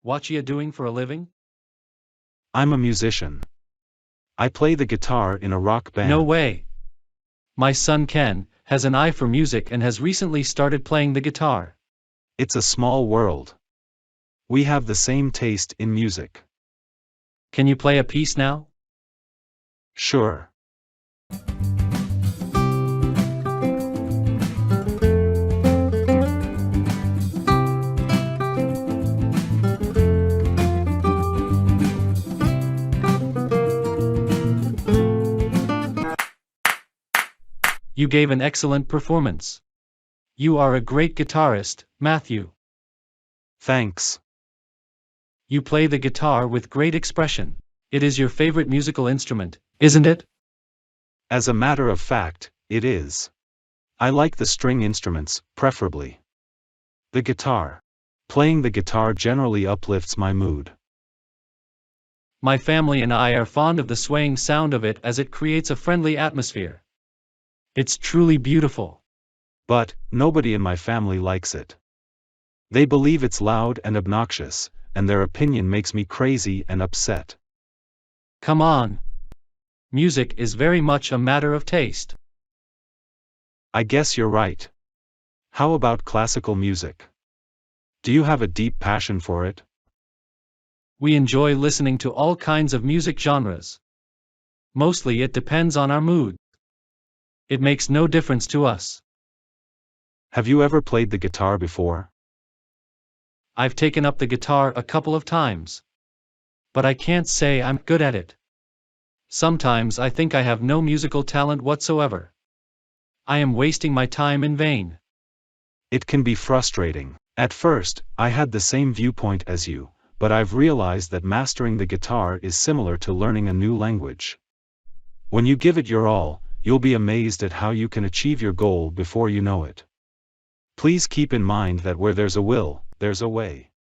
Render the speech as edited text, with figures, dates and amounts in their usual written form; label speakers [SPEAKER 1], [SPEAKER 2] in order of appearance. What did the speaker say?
[SPEAKER 1] What you doing for a living?
[SPEAKER 2] I'm a musician. I play the guitar in a rock band.
[SPEAKER 1] No way. My son Ken has an eye for music and has recently started playing the guitar.
[SPEAKER 2] It's a small world. We have the same taste in music.
[SPEAKER 1] Can you play a piece now?
[SPEAKER 2] Sure.
[SPEAKER 1] You gave an excellent performance. You are a great guitarist, Matthew.
[SPEAKER 2] Thanks.
[SPEAKER 1] You play the guitar with great expression. It is your favorite musical instrument, isn't it?
[SPEAKER 2] As a matter of fact, it is. I like the string instruments, preferably the guitar. Playing the guitar generally uplifts my mood.
[SPEAKER 1] My family and I are fond of the swaying sound of it as it creates a friendly atmosphere. It's truly beautiful.
[SPEAKER 2] But, nobody in my family likes it. They believe it's loud and obnoxious, and their opinion makes me crazy and upset.
[SPEAKER 1] Come on. Music is very much a matter of taste.
[SPEAKER 2] I guess you're right. How about classical music? Do you have a deep passion for it?
[SPEAKER 1] We enjoy listening to all kinds of music genres. Mostly it depends on our mood. It makes no difference to us.
[SPEAKER 2] Have you ever played the guitar before?
[SPEAKER 1] I've taken up the guitar a couple of times. But I can't say I'm good at it. Sometimes I think I have no musical talent whatsoever. I am wasting my time in vain.
[SPEAKER 2] It can be frustrating. At first, I had the same viewpoint as you, but I've realized that mastering the guitar is similar to learning a new language. When you give it your all, you'll be amazed at how you can achieve your goal before you know it. Please keep in mind that where there's a will, there's a way.